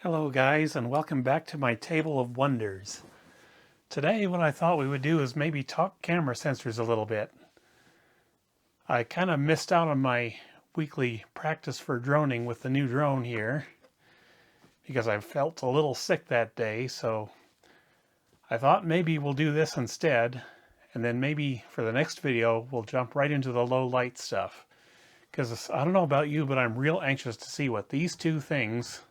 Hello guys, and welcome back to my table of wonders. Today what I thought we would do is maybe talk camera sensors a little bit. I kind of missed out on my weekly practice for droning with the new drone here because I felt a little sick that day, so I thought maybe we'll do this instead, and then maybe for the next video we'll jump right into the low light stuff. Because I don't know about you, but I'm real anxious to see what these two things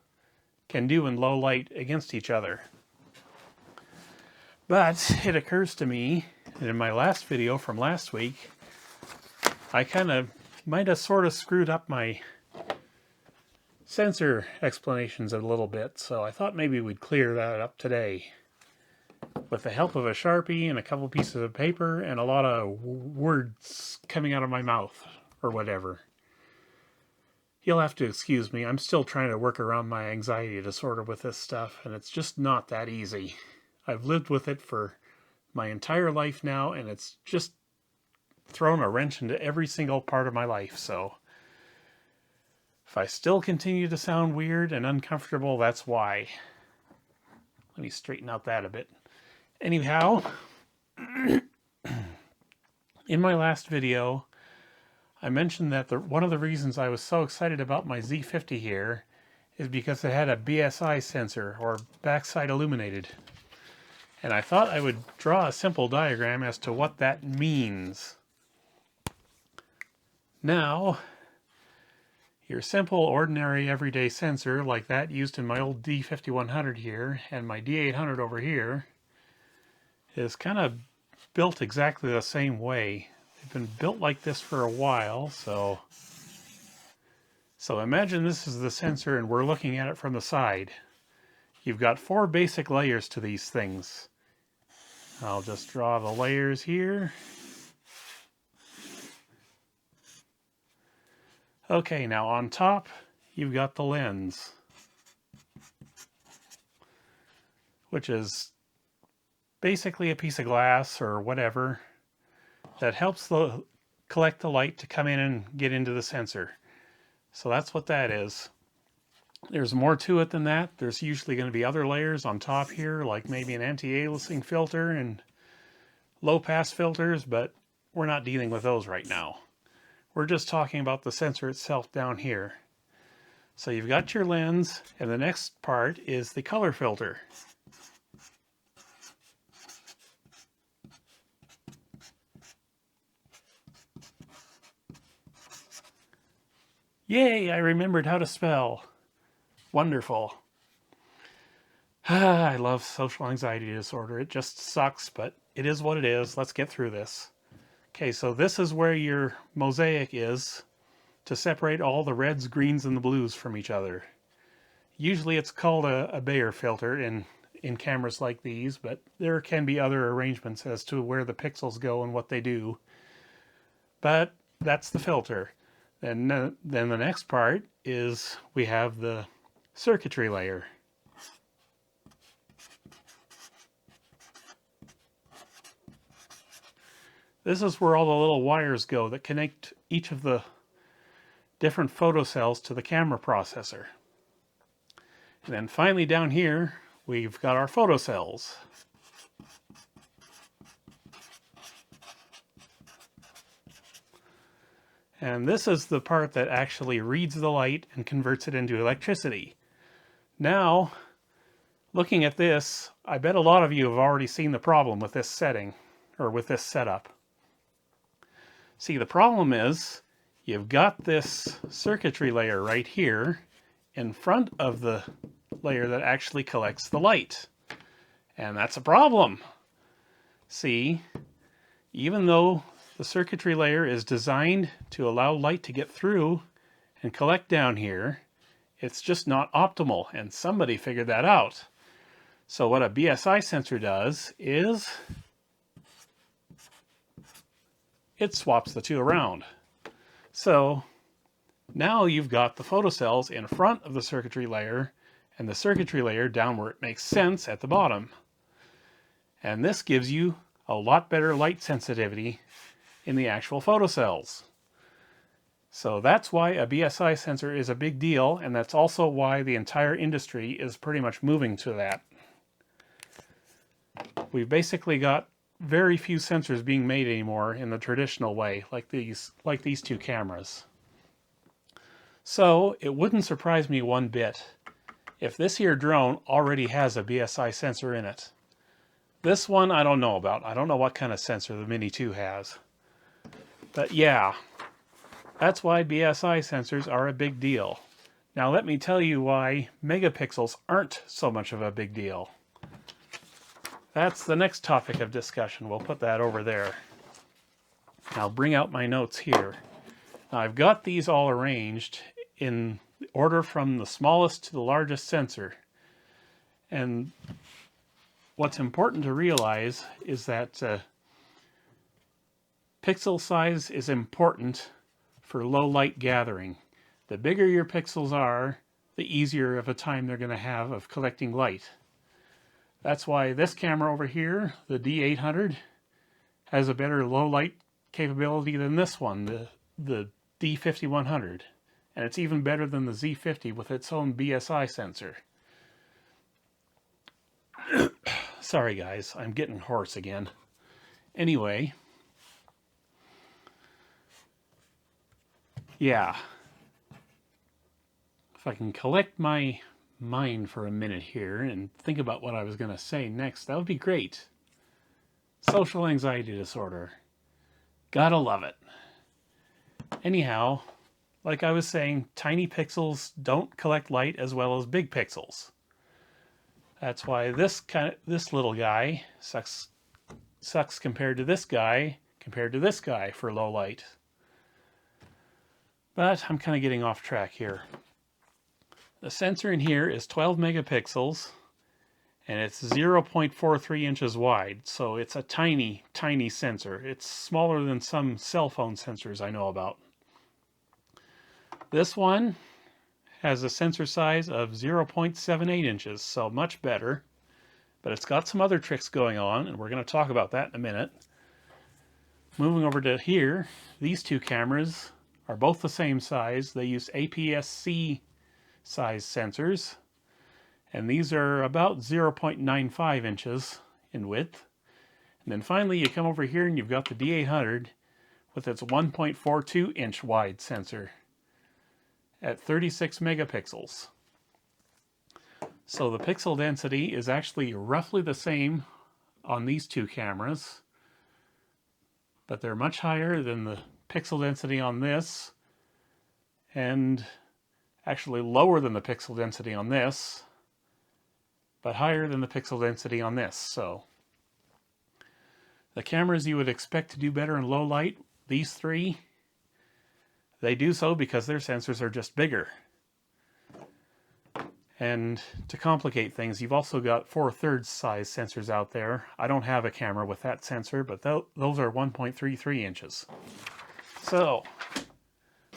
can do in low light against each other. But it occurs to me that in my last video from last week, I kind of might have sort of screwed up my sensor explanations a little bit, so I thought maybe we'd clear that up today with the help of a Sharpie and a couple pieces of paper and a lot of words coming out of my mouth or whatever. You'll have to excuse me, I'm still trying to work around my anxiety disorder with this stuff, and it's just not that easy. I've lived with it for my entire life now, and it's just thrown a wrench into every single part of my life, so if I still continue to sound weird and uncomfortable, that's why. Let me straighten out that a bit. Anyhow, in my last video, I mentioned that one of the reasons I was so excited about my Z50 here is because it had a BSI sensor, or backside illuminated. And I thought I would draw a simple diagram as to what that means. Now, your simple, ordinary, everyday sensor, like that used in my old D5100 here, and my D800 over here, is kind of built exactly the same way. They've been built like this for a while, so imagine this is the sensor and we're looking at it from the side. You've got four basic layers to these things. I'll just draw the layers here. Okay, now on top, you've got the lens, which is basically a piece of glass or whatever that helps collect the light to come in and get into the sensor. So that's what that is. There's more to it than that. There's usually going to be other layers on top here, like maybe an anti-aliasing filter and low-pass filters, but we're not dealing with those right now. We're just talking about the sensor itself down here. So you've got your lens, and the next part is the color filter. Yay, I remembered how to spell. Wonderful. I love social anxiety disorder. It just sucks, but it is what it is. Let's get through this. Okay, so this is where your mosaic is to separate all the reds, greens, and the blues from each other. Usually it's called a Bayer filter in cameras like these, but there can be other arrangements as to where the pixels go and what they do. But that's the filter. And then the next part is we have the circuitry layer. This is where all the little wires go that connect each of the different photocells to the camera processor. And then finally down here, we've got our photocells. And this is the part that actually reads the light and converts it into electricity. Now, looking at this, I bet a lot of you have already seen the problem with this setting, or with this setup. See, the problem is, you've got this circuitry layer right here in front of the layer that actually collects the light. And that's a problem. See, even though the circuitry layer is designed to allow light to get through and collect down here, it's just not optimal, and somebody figured that out. So what a BSI sensor does is it swaps the two around. So now you've got the photocells in front of the circuitry layer and the circuitry layer down where it makes sense at the bottom. And this gives you a lot better light sensitivity in the actual photocells. So that's why a BSI sensor is a big deal, and that's also why the entire industry is pretty much moving to that. We've basically got very few sensors being made anymore in the traditional way, like these two cameras. So it wouldn't surprise me one bit if this here drone already has a BSI sensor in it. This one I don't know about. I don't know what kind of sensor the Mini 2 has. But yeah, that's why BSI sensors are a big deal. Now let me tell you why megapixels aren't so much of a big deal. That's the next topic of discussion. We'll put that over there. I'll bring out my notes here. Now I've got these all arranged in order from the smallest to the largest sensor. And what's important to realize is that pixel size is important for low light gathering. The bigger your pixels are, the easier of a time they're going to have of collecting light. That's why this camera over here, the D800, has a better low light capability than this one, the D5100. And it's even better than the Z50 with its own BSI sensor. Sorry guys, I'm getting hoarse again. Anyway, yeah. If I can collect my mind for a minute here and think about what I was going to say next, that would be great. Social anxiety disorder. Gotta love it. Anyhow, like I was saying, tiny pixels don't collect light as well as big pixels. That's why this little guy sucks compared to this guy for low light. But I'm kind of getting off track here. The sensor in here is 12 megapixels and it's 0.43 inches wide. So it's a tiny, tiny sensor. It's smaller than some cell phone sensors I know about. This one has a sensor size of 0.78 inches, so much better. But it's got some other tricks going on, and we're going to talk about that in a minute. Moving over to here, these two cameras are both the same size. They use APS-C size sensors, and these are about 0.95 inches in width. And then finally you come over here and you've got the D800 with its 1.42 inch wide sensor at 36 megapixels. So the pixel density is actually roughly the same on these two cameras, but they're much higher than the pixel density on this, and actually lower than the pixel density on this, but higher than the pixel density on this. So the cameras you would expect to do better in low light, these three, they do so because their sensors are just bigger. And to complicate things, you've also got 4/3 size sensors out there. I don't have a camera with that sensor, but those are 1.33 inches. So,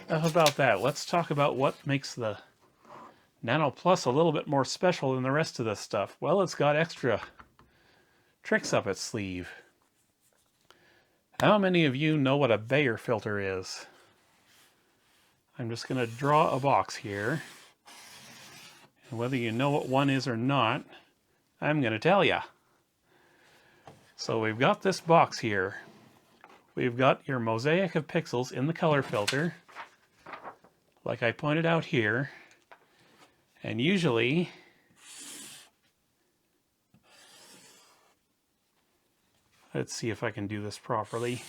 enough about that. Let's talk about what makes the Nano Plus a little bit more special than the rest of this stuff. Well, it's got extra tricks up its sleeve. How many of you know what a Bayer filter is? I'm just going to draw a box here. And whether you know what one is or not, I'm going to tell you. So we've got this box here. We've got your mosaic of pixels in the color filter, like I pointed out here. And usually, let's see if I can do this properly.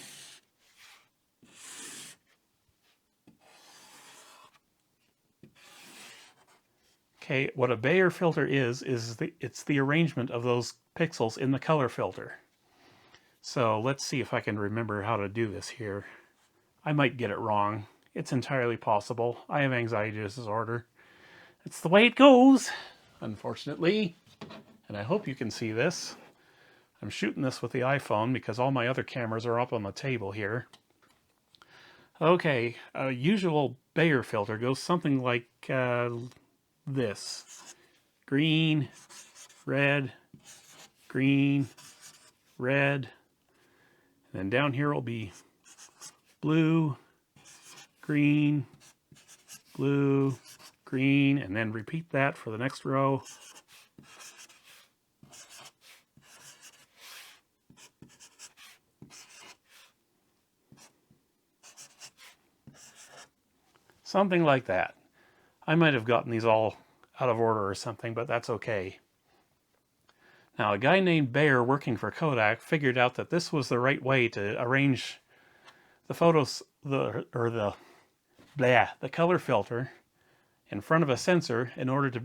Okay, what a Bayer filter is it's the arrangement of those pixels in the color filter. So let's see if I can remember how to do this here. I might get it wrong. It's entirely possible. I have anxiety disorder. It's the way it goes, unfortunately. And I hope you can see this. I'm shooting this with the iPhone because all my other cameras are up on the table here. Okay, a usual Bayer filter goes something like this. Green, red, green, red. And then down here will be blue, green, blue, green, and then repeat that for the next row. Something like that. I might have gotten these all out of order or something, but that's okay. Now, a guy named Bayer working for Kodak figured out that this was the right way to arrange the photos, the color filter in front of a sensor in order to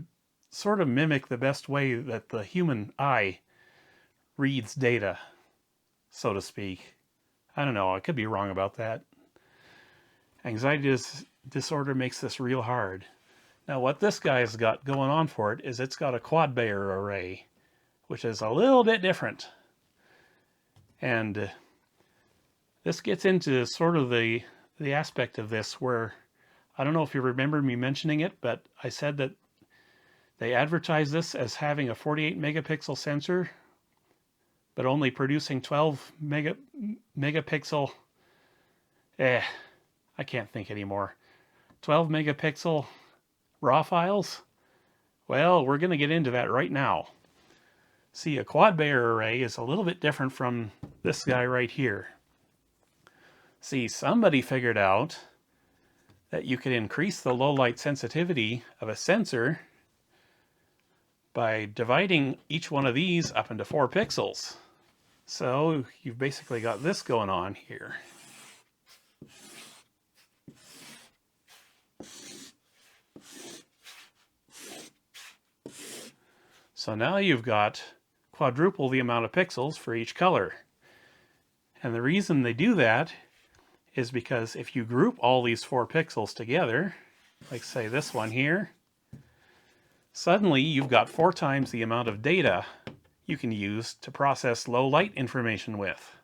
sort of mimic the best way that the human eye reads data, so to speak. I don't know, I could be wrong about that. Anxiety disorder makes this real hard. Now what this guy's got going on for it is it's got a Quad Bayer array, which is a little bit different. And this gets into sort of the aspect of this where, I don't know if you remember me mentioning it, but I said that they advertise this as having a 48 megapixel sensor, but only producing 12 megapixel, I can't think anymore. 12 megapixel raw files? Well, we're going to get into that right now. See, a Quad Bayer array is a little bit different from this guy right here. See, somebody figured out that you could increase the low light sensitivity of a sensor by dividing each one of these up into 4 pixels. So you've basically got this going on here. So now you've got quadruple the amount of pixels for each color. And the reason they do that is because if you group all these 4 pixels together, like say this one here, suddenly you've got 4 times the amount of data you can use to process low light information with.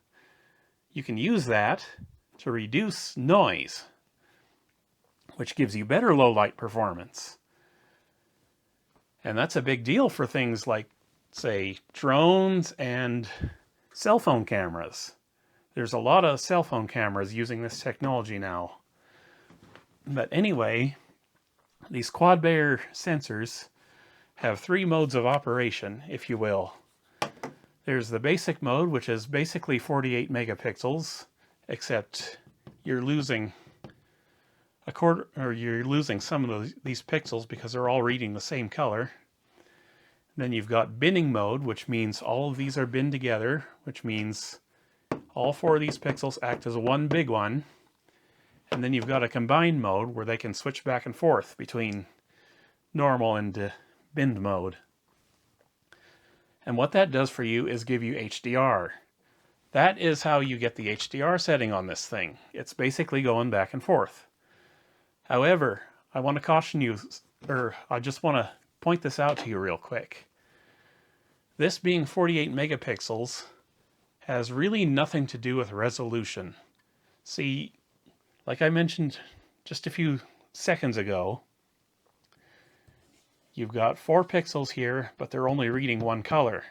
You can use that to reduce noise, which gives you better low light performance. And that's a big deal for things like, say, drones and cell phone cameras. There's a lot of cell phone cameras using this technology now. But anyway, these Quad Bayer sensors have 3 modes of operation, if you will. There's the basic mode, which is basically 48 megapixels, except you're losing a quarter, or you're losing some of these pixels because they're all reading the same color. Then you've got binning mode, which means all of these are binned together, which means all 4 of these pixels act as one big one. And then you've got a combined mode where they can switch back and forth between normal and binned mode. And what that does for you is give you HDR. That is how you get the HDR setting on this thing. It's basically going back and forth. However, I want to caution you, or I just want to point this out to you real quick. This being 48 megapixels has really nothing to do with resolution. See, like I mentioned just a few seconds ago, you've got 4 pixels here, but they're only reading one color.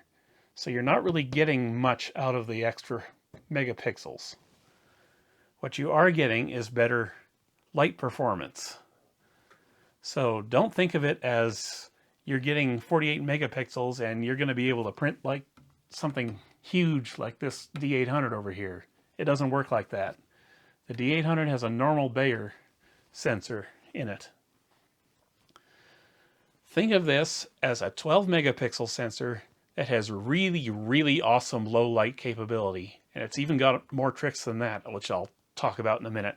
So you're not really getting much out of the extra megapixels. What you are getting is better light performance. So don't think of it as you're getting 48 megapixels and you're going to be able to print like something huge like this D800 over here. It doesn't work like that. The D800 has a normal Bayer sensor in it. Think of this as a 12 megapixel sensor that has really, really awesome low light capability. And it's even got more tricks than that, which I'll talk about in a minute.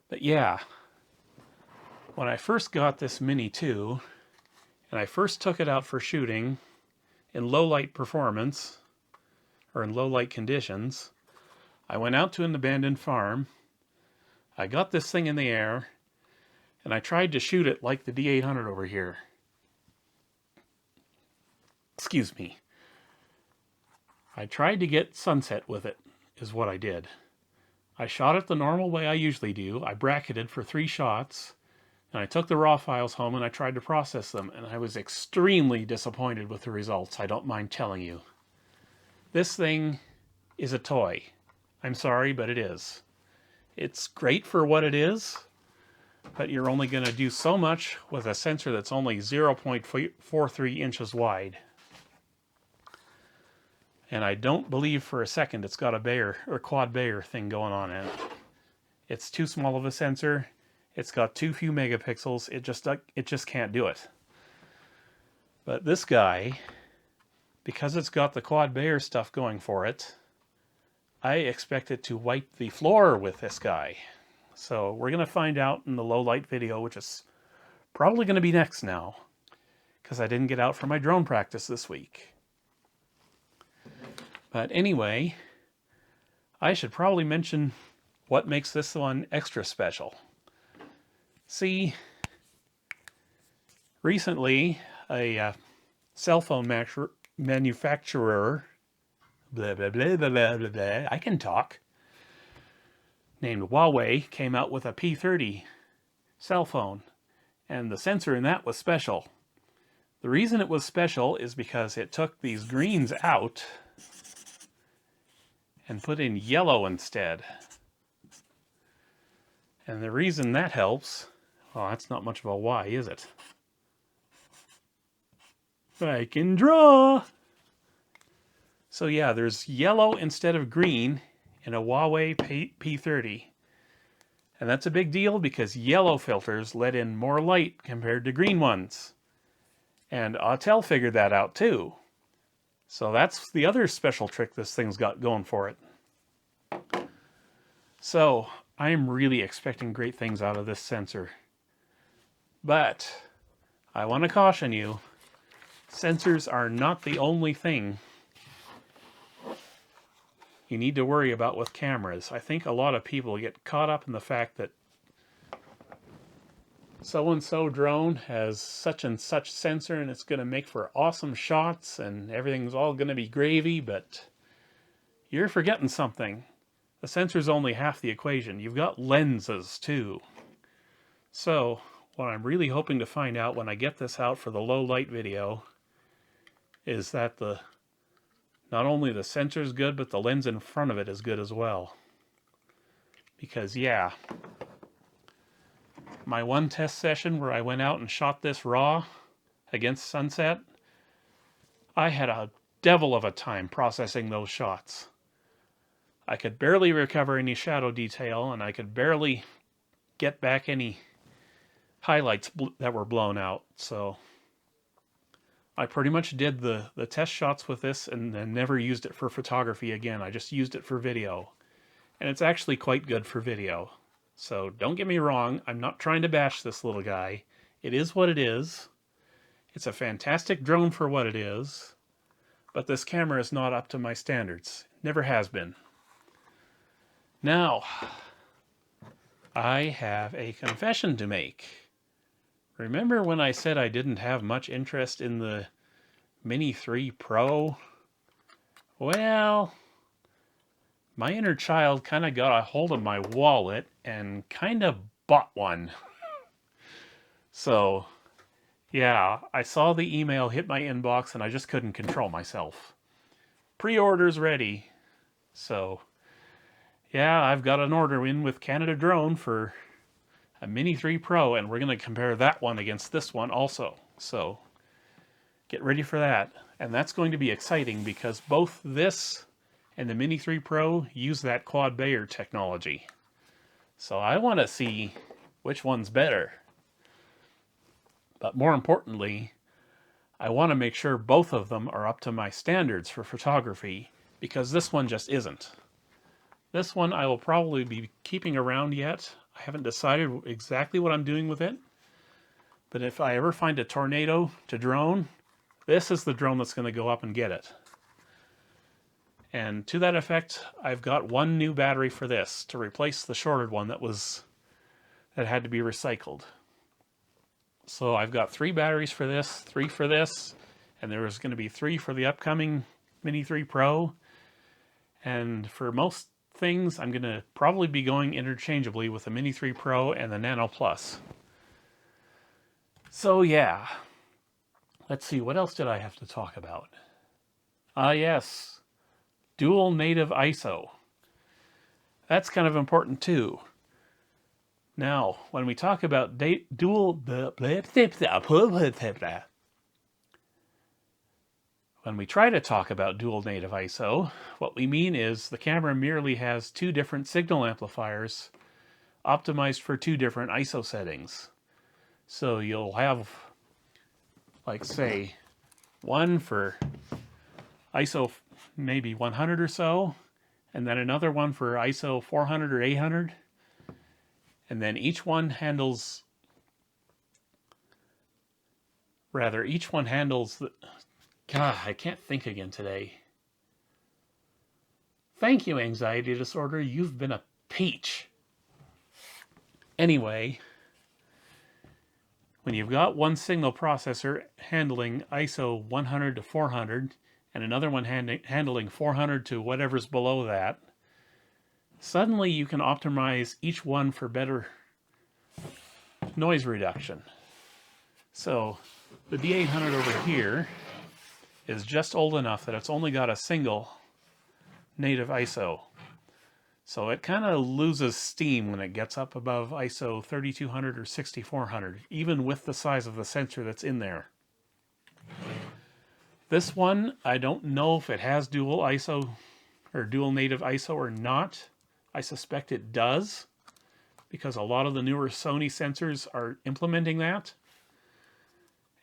But yeah, when I first got this Mini 2, and I first took it out for shooting in low light performance, or in low light conditions, I went out to an abandoned farm, I got this thing in the air, and I tried to shoot it like the D800 over here. Excuse me. I tried to get sunset with it, is what I did. I shot it the normal way I usually do. I bracketed for 3 shots, and I took the raw files home and I tried to process them, and I was extremely disappointed with the results, I don't mind telling you. This thing is a toy. I'm sorry, but it is. It's great for what it is, but you're only going to do so much with a sensor that's only 0.43 inches wide. And I don't believe for a second it's got a Bayer or Quad Bayer thing going on in it. It's too small of a sensor. It's got too few megapixels. It just can't do it. But this guy, because it's got the Quad Bayer stuff going for it, I expect it to wipe the floor with this guy. So we're going to find out in the low light video, which is probably going to be next now, because I didn't get out for my drone practice this week. But anyway, I should probably mention what makes this one extra special. See, recently a cell phone manufacturer, blah, blah, blah, blah, blah, blah, blah, I can talk, named Huawei came out with a P30 cell phone, and the sensor in that was special. The reason it was special is because it took these greens out and put in yellow instead. And the reason that helps, well, that's not much of a why, is it? I can draw! So yeah, there's yellow instead of green in a Huawei P30. And that's a big deal because yellow filters let in more light compared to green ones. And Autel figured that out too. So that's the other special trick this thing's got going for it. So I'm really expecting great things out of this sensor. But I want to caution you, sensors are not the only thing you need to worry about with cameras. I think a lot of people get caught up in the fact that so-and-so drone has such and such sensor and it's going to make for awesome shots and everything's all going to be gravy, but you're forgetting something. The sensor's only half the equation. You've got lenses too. So what I'm really hoping to find out when I get this out for the low light video is that not only the sensor's good, but the lens in front of it is good as well. Because yeah, my one test session where I went out and shot this raw against sunset, I had a devil of a time processing those shots. I could barely recover any shadow detail, and I could barely get back any highlights that were blown out. So I pretty much did the test shots with this and then never used it for photography again. I just used it for video. And it's actually quite good for video. So don't get me wrong, I'm not trying to bash this little guy. It is what it is. It's a fantastic drone for what it is. But this camera is not up to my standards. Never has been. Now, I have a confession to make. Remember when I said I didn't have much interest in the Mini 3 Pro? Well, my inner child kind of got a hold of my wallet and kind of bought one. So, yeah, I saw the email hit my inbox and I just couldn't control myself. Pre-order's ready. So, yeah, I've got an order in with Canada Drone for a Mini 3 Pro, and we're going to compare that one against this one also. So get ready for that. And that's going to be exciting because both this and the Mini 3 Pro use that Quad Bayer technology. So I want to see which one's better. But more importantly, I want to make sure both of them are up to my standards for photography, because this one just isn't. This one I will probably be keeping around yet. I haven't decided exactly what I'm doing with it. But if I ever find a tornado to drone, this is the drone that's going to go up and get it. And to that effect, I've got one new battery for this to replace the shorted one that had to be recycled. So I've got 3 batteries for this, 3 for this, and there is going to be 3 for the upcoming Mini 3 Pro. And for most things, I'm going to probably be going interchangeably with the Mini 3 Pro and the Nano Plus. So yeah, let's see, what else did I have to talk about? Yes, dual native ISO. That's kind of important too. Now, when we talk about dual... When we try to talk about dual native ISO, what we mean is the camera merely has two different signal amplifiers optimized for two different ISO settings. So you'll have, like, say, one for ISO maybe 100 or so, and then another one for ISO 400 or 800. And then each one handles the... God, I can't think again today. Thank you, anxiety disorder. You've been a peach. Anyway, when you've got one signal processor handling ISO 100 to 400 and another one handling 400 to whatever's below that, suddenly you can optimize each one for better noise reduction. So the D800 over here is just old enough that it's only got a single native ISO. So it kind of loses steam when it gets up above ISO 3200 or 6400, even with the size of the sensor that's in there. This one, I don't know if it has dual ISO or dual native ISO or not. I suspect it does, because a lot of the newer Sony sensors are implementing that.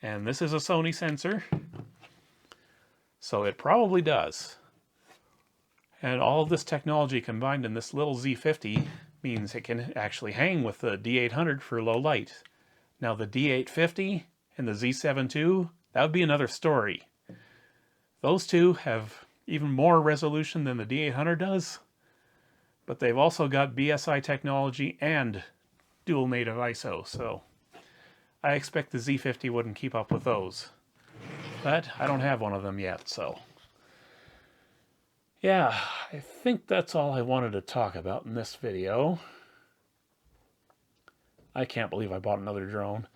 And this is a Sony sensor, so it probably does. And all of this technology combined in this little Z50 means it can actually hang with the D800 for low light. Now the D850 and the Z7 II, that would be another story. Those two have even more resolution than the D800 does, but they've also got BSI technology and dual native ISO, so I expect the Z50 wouldn't keep up with those. But I don't have one of them yet, so... yeah, I think that's all I wanted to talk about in this video. I can't believe I bought another drone.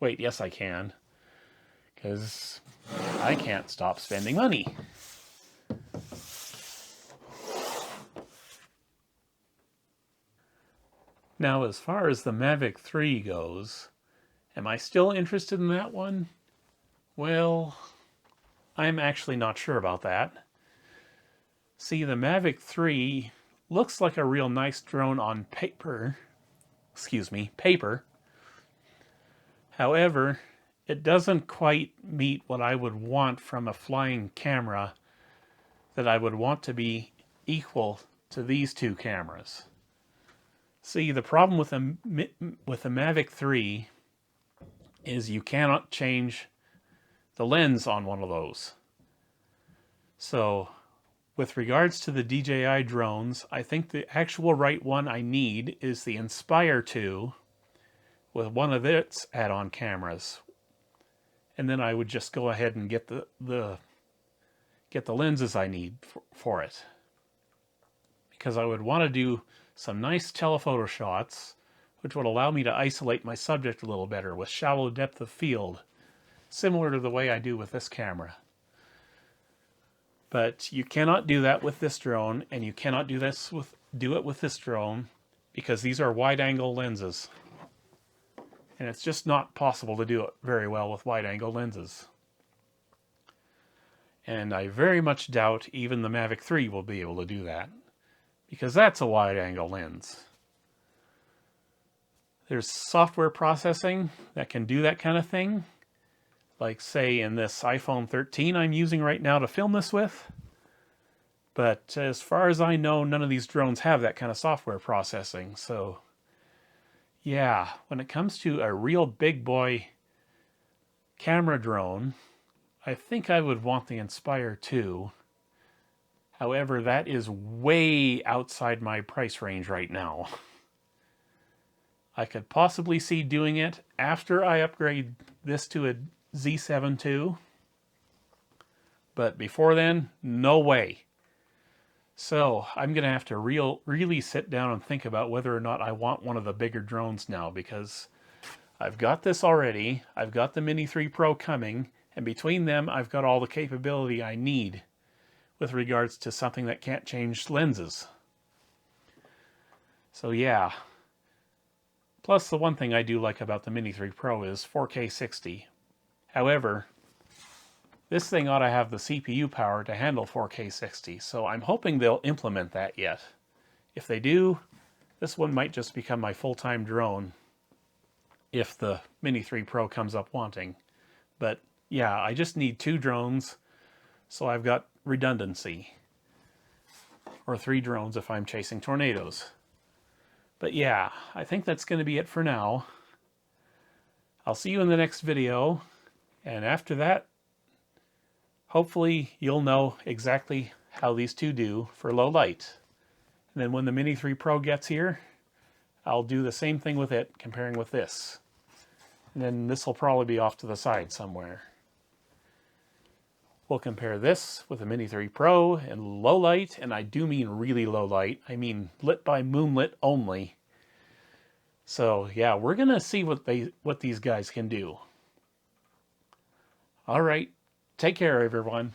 Wait, yes I can. Because I can't stop spending money. Now, as far as the Mavic 3 goes, am I still interested in that one? Well, I'm actually not sure about that. See, the Mavic 3 looks like a real nice drone on paper. Paper. However, it doesn't quite meet what I would want from a flying camera that I would want to be equal to these two cameras. See, the problem with the Mavic 3 is you cannot change the lens on one of those. So, with regards to the DJI drones, I think the actual right one I need is the Inspire 2 with one of its add-on cameras. And then I would just go ahead and get the lenses I need for it. Because I would want to do some nice telephoto shots, which would allow me to isolate my subject a little better with shallow depth of field, similar to the way I do with this camera. But you cannot do that with this drone, and you cannot do it with this drone, because these are wide-angle lenses. And it's just not possible to do it very well with wide-angle lenses. And I very much doubt even the Mavic 3 will be able to do that, because that's a wide-angle lens. There's software processing that can do that kind of thing, like say in this iPhone 13 I'm using right now to film this with. But as far as I know, none of these drones have that kind of software processing. So yeah, when it comes to a real big boy camera drone, I think I would want the Inspire 2. However, that is way outside my price range right now. I could possibly see doing it after I upgrade this to a Z7 II. But before then, no way. So I'm going to have to really sit down and think about whether or not I want one of the bigger drones now, because I've got this already. I've got the Mini 3 Pro coming, and between them I've got all the capability I need with regards to something that can't change lenses. So yeah. Plus, the one thing I do like about the Mini 3 Pro is 4K 60. However, this thing ought to have the CPU power to handle 4K 60, so I'm hoping they'll implement that yet. If they do, this one might just become my full-time drone if the Mini 3 Pro comes up wanting. But yeah, I just need 2 drones, so I've got redundancy. Or 3 drones if I'm chasing tornadoes. But yeah, I think that's going to be it for now. I'll see you in the next video, and after that, hopefully you'll know exactly how these two do for low light. And then when the Mini 3 Pro gets here, I'll do the same thing with it, comparing with this. And then this will probably be off to the side somewhere. We'll compare this with the Mini 3 Pro in low light, and I do mean really low light. I mean lit by moonlit only. So yeah, we're gonna see what these guys can do. All right, take care, everyone.